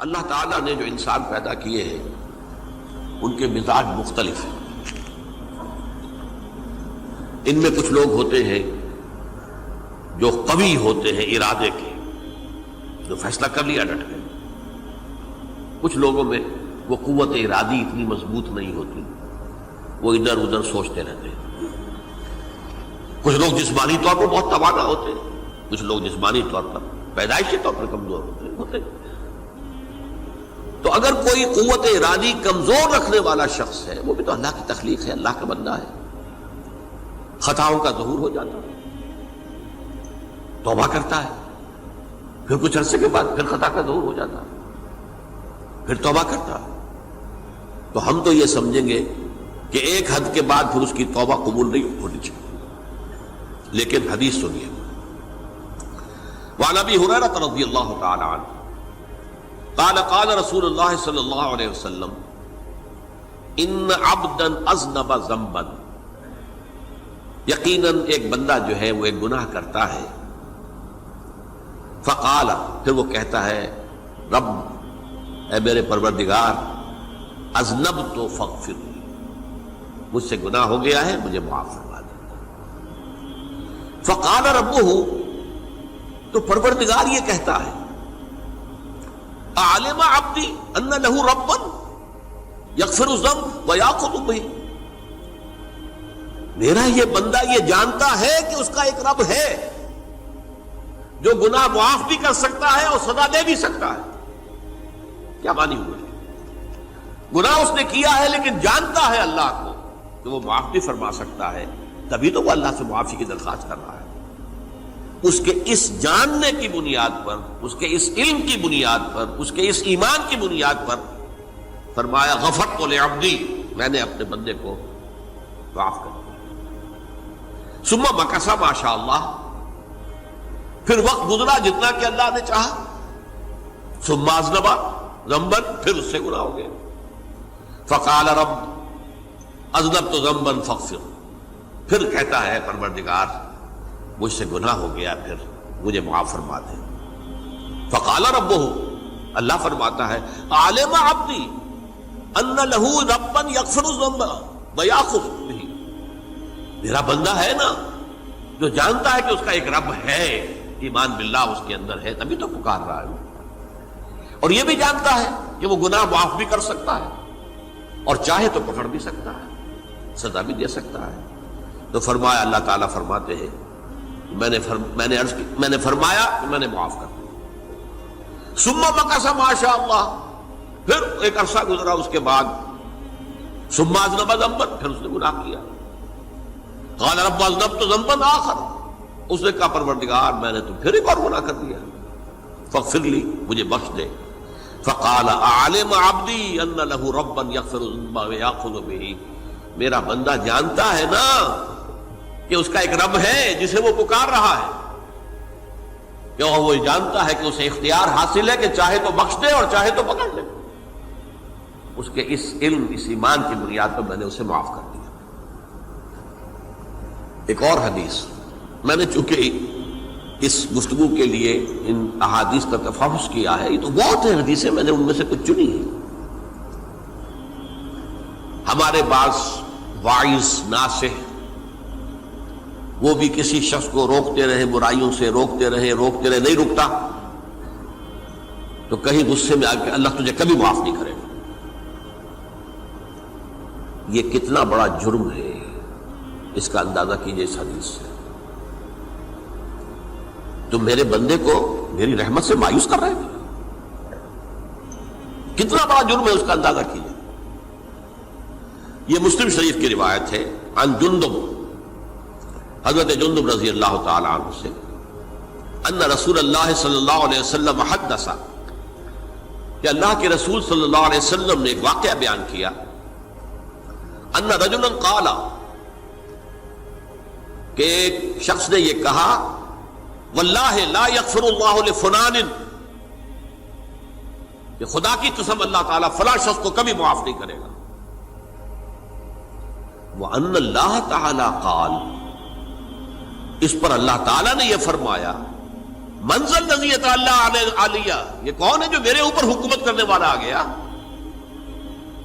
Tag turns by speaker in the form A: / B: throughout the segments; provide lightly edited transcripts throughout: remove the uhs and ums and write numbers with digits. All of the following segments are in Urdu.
A: اللہ تعالیٰ نے جو انسان پیدا کیے ہیں ان کے مزاج مختلف ہیں. ان میں کچھ لوگ ہوتے ہیں جو قوی ہوتے ہیں ارادے کے، جو فیصلہ کر لیا ڈٹ گئے. کچھ لوگوں میں وہ قوت ارادی اتنی مضبوط نہیں ہوتی، وہ ادھر ادھر سوچتے رہتے ہیں. کچھ لوگ جسمانی طور پر بہت توانا ہوتے ہیں، کچھ لوگ جسمانی طور پر پیدائشی طور پر کمزور ہوتے ہیں. تو اگر کوئی قوت ارادی کمزور رکھنے والا شخص ہے، وہ بھی تو اللہ کی تخلیق ہے، اللہ کا بندہ ہے، خطاؤں کا ظہور ہو جاتا ہے، توبہ کرتا ہے، پھر کچھ عرصے کے بعد پھر خطا کا ظہور ہو جاتا ہے، پھر توبہ کرتا ہے. تو ہم تو یہ سمجھیں گے کہ ایک حد کے بعد پھر اس کی توبہ قبول نہیں ہونی چاہیے. لیکن حدیث سنیے. وعن ابی ہریرہ رضی اللہ تعالی عنہ قال قال رسول اللہ صلی اللہ علیہ وسلم ان عبدا اذنب ذنبا، یقیناً ایک بندہ جو ہے وہ ایک گناہ کرتا ہے. فقال، پھر وہ کہتا ہے رب، اے میرے پروردگار، اذنبت فاغفر لی، مجھ سے گناہ ہو گیا ہے، مجھے معاف فرما دے. فقال ربہ، تو پروردگار یہ کہتا ہے اعلم عبدی ان لہ ربا یغفر الذنب ویأخذ بہ، میرا یہ بندہ یہ جانتا ہے کہ اس کا ایک رب ہے جو گناہ معاف بھی کر سکتا ہے اور سزا دے بھی سکتا ہے. کیا مانی ہوئے؟ گناہ اس نے کیا ہے لیکن جانتا ہے اللہ کو کہ وہ معاف بھی فرما سکتا ہے، تبھی تو وہ اللہ سے معافی کی درخواست کر رہا ہے. اس کے اس جاننے کی بنیاد پر، اس کے اس علم کی بنیاد پر، اس کے اس ایمان کی بنیاد پر فرمایا غفرت لعبدی، میں نے اپنے بندے کو معاف کر دیا. ثم مکث ما شاء اللہ، پھر وقت گزرا جتنا کہ اللہ نے چاہا. ثم اذنب ذنبا، پھر اس سے گناہ ہو گیا. فقال رب اذنبت ذنبا فاغفر، پھر کہتا ہے پروردگار مجھ سے گناہ ہو گیا، پھر مجھے معاف فرما دے. فقال ربہ، اللہ فرماتا ہے عالم عبدی ان لہ ربا یغفر الذنب ویأخذ بہ، میرا بندہ ہے نا جو جانتا ہے کہ اس کا ایک رب ہے، ایمان باللہ اس کے اندر ہے، تبھی تو پکار رہا ہے. اور یہ بھی جانتا ہے کہ وہ گناہ معاف بھی کر سکتا ہے اور چاہے تو پکڑ بھی سکتا ہے، سزا بھی دے سکتا ہے. تو فرمایا، اللہ تعالیٰ فرماتے ہیں میں نے فرمایا کہ میں نے معاف کر دیا. ثم مکث ما شاء اللہ، پھر ایک عرصہ گزرا اس کے بعد. ثم اذنب ذنبا، پھر اس نے گناہ کیا. قال رب اذنبت ذنبا آخر، اس نے کہا پروردگار میں نے تو پھر ایک اور گناہ کر دیا، فاغفر لی، مجھے بخش دے. فقال اعلم عبدی ان لہ ربا یغفر الذنب ویأخذ بہ، میرا بندہ جانتا ہے نا کہ اس کا ایک رب ہے جسے وہ پکار رہا ہے، کہ وہ جانتا ہے کہ اسے اختیار حاصل ہے کہ چاہے تو بخش دے اور چاہے تو پکڑ لے. اس کے اس علم، اس ایمان کی بنیاد پر میں نے اسے معاف کر دیا. ایک اور حدیث، میں نے چونکہ اس گفتگو کے لیے ان احادیث کا تفحص کیا ہے، یہ تو بہت ہیں حدیثیں، میں نے ان میں سے کچھ چنی ہیں. ہمارے بعض واعظ ناصح وہ بھی کسی شخص کو روکتے رہے، برائیوں سے روکتے رہے، نہیں رکتا تو کہیں غصے میں آ کے اللہ تجھے کبھی معاف نہیں کرے گا. یہ کتنا بڑا جرم ہے، اس کا اندازہ کیجئے اس حدیث سے. تم میرے بندے کو میری رحمت سے مایوس کر رہے ہیں، کتنا بڑا جرم ہے، اس کا اندازہ کیجئے. یہ مسلم شریف کی روایت ہے عن جندب، حضرت جندب رضی اللہ تعالی عنہ سے، ان رسول اللہ صلی اللہ علیہ وسلم حدث، کہ اللہ کے رسول صلی اللہ علیہ وسلم نے ایک واقعہ بیان کیا. ان رجلا قال، کہ ایک شخص نے یہ کہا واللہ لا یغفر اللہ لفلان، کہ خدا کی قسم اللہ تعالیٰ فلاں شخص کو کبھی معاف نہیں کرے گا. وَأَنَّ اللَّهَ تَعَالَى قَالَ، اس پر اللہ تعالیٰ نے یہ فرمایا منزل نزیت اللہ علیہ، یہ کون ہے جو میرے اوپر حکومت کرنے والا آ گیا،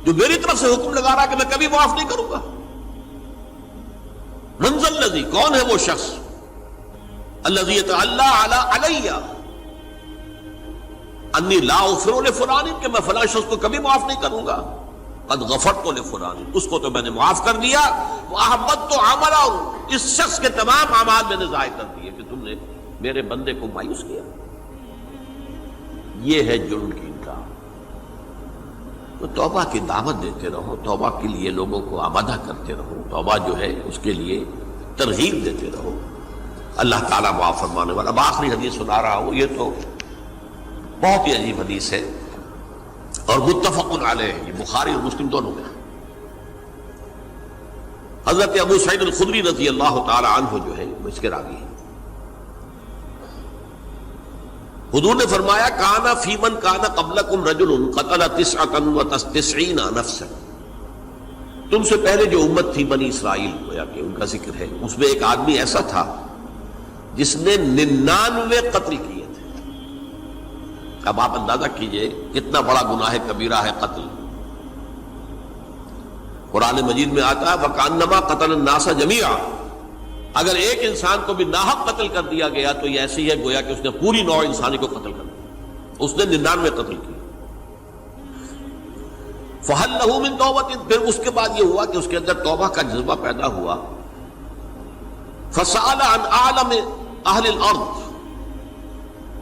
A: جو میری طرف سے حکم لگا رہا کہ میں کبھی معاف نہیں کروں گا؟ منزل نزی، کون ہے وہ شخص؟ الذی یتعلی علیہ انی لا اغفر لفلان، کہ میں فلاں شخص کو کبھی معاف نہیں کروں گا، قد غفرت لفلان، اس کو تو میں نے معاف کر دیا، واحبطت عملہ، اس شخص کے تمام اعمال میں نے ضائع کر دیے کہ تم نے میرے بندے کو مایوس کیا۔ یہ ہے جرم کی انکار۔ تو توبہ کی دعوت دیتے رہو، توبہ کے لیے لوگوں کو آمادہ کرتے رہو، توبہ جو ہے اس کے لیے ترغیب دیتے رہو، اللہ تعالیٰ معاف فرمانے والا۔ اب آخری حدیث سنا رہا ہوں، یہ تو بہت ہی عجیب حدیث ہے اور متفق علیہ، یہ بخاری اور مسلم دونوں میں۔ حضرت ابو سعید الخدری رضی اللہ تعالی عنہ جو ہے وہ اس کے راوی ہیں۔ حضور نے فرمایا کانا فی من کانا قبلکم رجل قتل 99 نفسا، تم سے پہلے جو امت تھی بنی اسرائیل، گویا کہ ان کا ذکر ہے، اس میں ایک آدمی ایسا تھا جس نے 99 قتل کیے تھے۔ اب آپ اندازہ کیجئے کتنا بڑا گناہ کبیرہ ہے قتل۔ قرآن مجید میں آتا ہے وَكَأَنَّمَا قَتَلَ النَّاسَ جَمِيعًا، اگر ایک انسان کو بھی ناحق قتل کر دیا گیا تو یہ ایسی ہے گویا کہ اس نے پوری نوع انسانی کو قتل کر دیا، اس نے 99 قتل کیے۔ فَهَلْ لَهُ مِن تَوْبَةٍ، پھر اس کے بعد یہ ہوا کہ اس کے اندر توبہ کا جذبہ پیدا ہوا۔ فَسَأَلَ عَنْ أَعْلَمِ أَهْلِ الْأَرْضِ،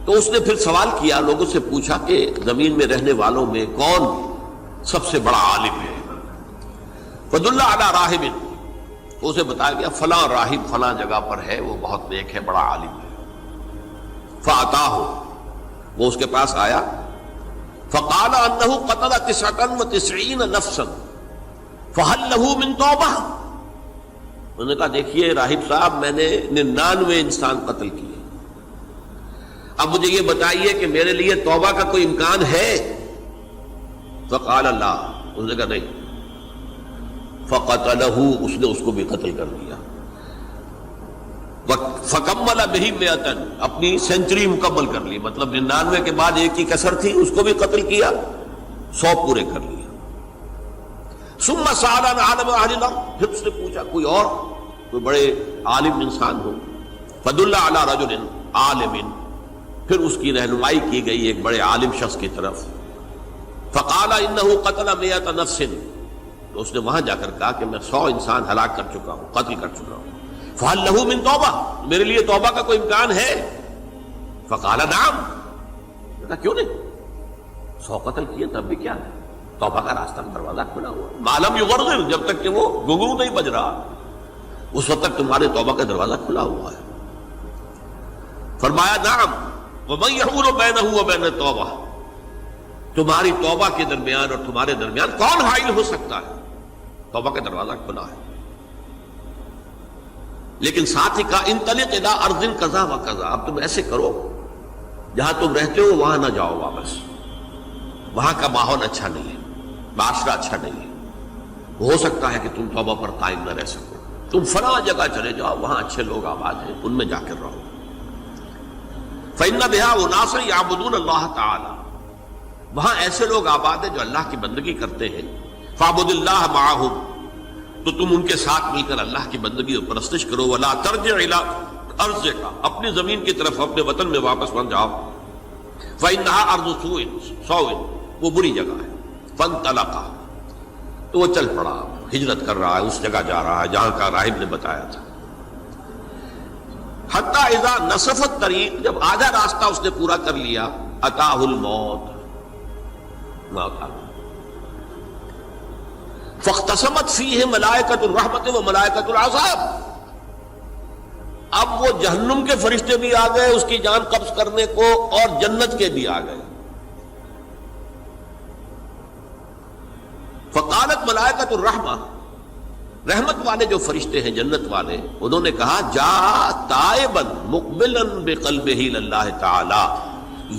A: تو اس نے پھر سوال کیا، لوگوں سے پوچھا کہ زمین میں رہنے والوں میں کون سب سے بڑا عالم ہے؟ فَدُلَّ عَلَى رَاهِبٍ، تو اسے بتایا گیا فلاں راہب فلاں جگہ پر ہے، وہ بہت نیک ہے، بڑا عالم ہے۔ فَأَتَاهُ، وہ اس کے پاس آیا، فَقَالَ أَنَّهُ قَتَلَ 99 نَفْسًا فَهَلْ لَهُ مِن تَوْبَةٍ، انہوں نے کہا دیکھیے راہب صاحب، میں نے 99 انسان قتل کیے، اب مجھے یہ بتائیے کہ میرے لیے توبہ کا کوئی امکان ہے؟ فقال لا، اس نے کہا نہیں۔ فقتلہ، اس نے اس کو بھی قتل کر دیا۔ فکمل بہ 100، اپنی سینچری مکمل کر لی، مطلب 99 کے بعد ایک کی کسر تھی، اس کو بھی قتل کیا، 100 پورے کر لیا۔ ثم سأل عن عالم اہل الارض، پھر اس نے پوچھا کوئی اور، کوئی بڑے عالم انسان ہو۔ فدل علی رجل عالم، پھر اس کی رہنمائی کی گئی ایک بڑے عالم شخص کی طرف۔ فقال انه قتل 100 نفس، تو اس نے وہاں جا کر کہا کہ میں 100 انسان ہلاک کر چکا ہوں، قتل کر چکا ہوں۔ فهل له من توبہ، میرے لیے توبہ کا کوئی امکان ہے؟ فقال نعم، کہا کیوں نہیں، 100 قتل کیے تب بھی کیا ہے، توبہ کا راستہ دروازہ کھلا ہوا، ما لم یغرغر، جب تک کہ وہ گھنگرو نہیں بج رہا اس وقت تک تمہارے توبہ کا دروازہ کھلا ہوا ہے۔ فرمایا نعم، ومن یحول بینہ وبین التوبہ، تمہاری توبہ کے درمیان اور تمہارے درمیان کون حائل ہو سکتا ہے، توبہ کا دروازہ کھلا ہے۔ لیکن ساتھ ہی کہا انطلق الی ارض کذا و کذا، اب تم ایسے کرو جہاں تم رہتے ہو وہاں نہ جاؤ واپس، وہاں کا ماحول اچھا نہیں ہے، معاشرہ اچھا نہیں ہے، ہو سکتا ہے کہ تم توبہ پر قائم نہ رہ سکو، تم فلاں جگہ چلے جاؤ، وہاں اچھے لوگ آباد ہیں، ان میں جا کر رہو۔ فإن بها أناسا يعبدون اللہ تعالی، وہاں ایسے لوگ آباد ہیں جو اللہ کی بندگی کرتے ہیں۔ فاعبد اللہ معہم، تو تم ان کے ساتھ مل کر اللہ کی بندگی اور پرستش کرو۔ ولا ترجع الی ارضک، اپنی زمین کی طرف اپنے وطن میں واپس مت جاؤ۔ فإنها ارض سوء، وہ بری جگہ ہے۔ فانطلقا، تو وہ چل پڑا، ہجرت کر رہا ہے، اس جگہ جا رہا ہے جہاں کا راہب نے بتایا تھا۔ حتی اذا نصف الطریق، جب آدھا راستہ اس نے پورا کر لیا، اتاہ الموت، موت آ گئی۔ فاختصمت فیہ ملائکۃ الرحمت و ملائکۃ العذاب، اب وہ جہنم کے فرشتے بھی آ گئے اس کی جان قبض کرنے کو، اور جنت کے بھی آ گئے۔ فقالت ملائکۃ الرحمہ، رحمت والے جو فرشتے ہیں جنت والے، انہوں نے کہا جا تائبا مقبلا بقلبہ اللہ تعالی،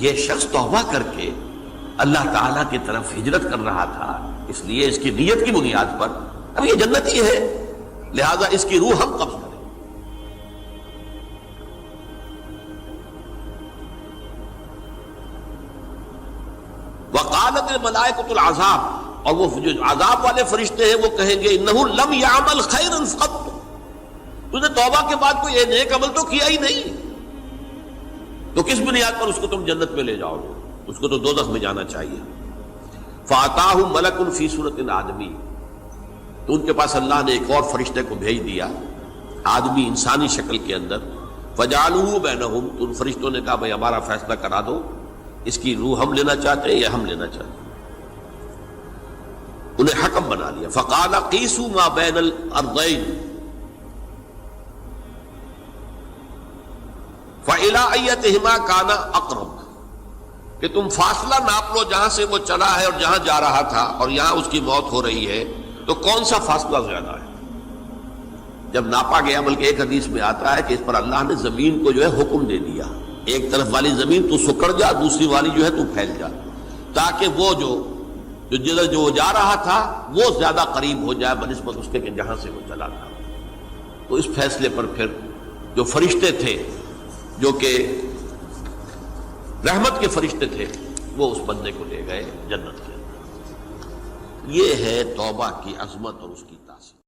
A: یہ شخص توبہ کر کے اللہ تعالیٰ کی طرف ہجرت کر رہا تھا، اس لیے اس کی نیت کی بنیاد پر اب یہ جنتی ہے، لہذا اس کی روح ہم قبض کریں۔ وقالت الملائکۃ العذاب، اور وہ جو عذاب والے فرشتے ہیں وہ کہیں گے انہ لم یعمل خیرا قط، تو نے توبہ کے بعد کوئی نیک عمل تو کیا ہی نہیں، تو کس بنیاد پر اس کو تم جنت میں لے جاؤ گے؟ اس کو تو دوزخ میں جانا چاہیے۔ فاتاہ ملک فی صورت آدمی، تو ان کے پاس اللہ نے ایک اور فرشتے کو بھیج دیا آدمی انسانی شکل کے اندر، فجعلوہ بینہم، تو ان فرشتوں نے کہا بھائی ہمارا فیصلہ کرا دو، اس کی روح ہم لینا چاہتے ہیں یا ہم لینا چاہتے ہیں، انہیں حکم بنا لیا۔ فقال قیسوا ما بین الارضین فإلی ایتہما کان اقرب، کہ تم فاصلہ ناپ لو جہاں سے وہ چلا ہے اور جہاں جا رہا تھا اور یہاں اس کی موت ہو رہی ہے، تو کون سا فاصلہ زیادہ ہے؟ جب ناپا گیا، بلکہ ایک حدیث میں آتا ہے کہ اس پر اللہ نے زمین کو جو ہے حکم دے دیا، ایک طرف والی زمین تو سکڑ جا، دوسری والی جو ہے تو پھیل جا، تاکہ وہ جو جدھر جو جا رہا تھا وہ زیادہ قریب ہو جائے بنسبت اس کے کہ جہاں سے وہ چلا تھا۔ تو اس فیصلے پر پھر جو فرشتے تھے جو کہ رحمت کے فرشتے تھے وہ اس بندے کو لے گئے جنت کے اندر۔ یہ ہے توبہ کی عظمت اور اس کی تاثیر۔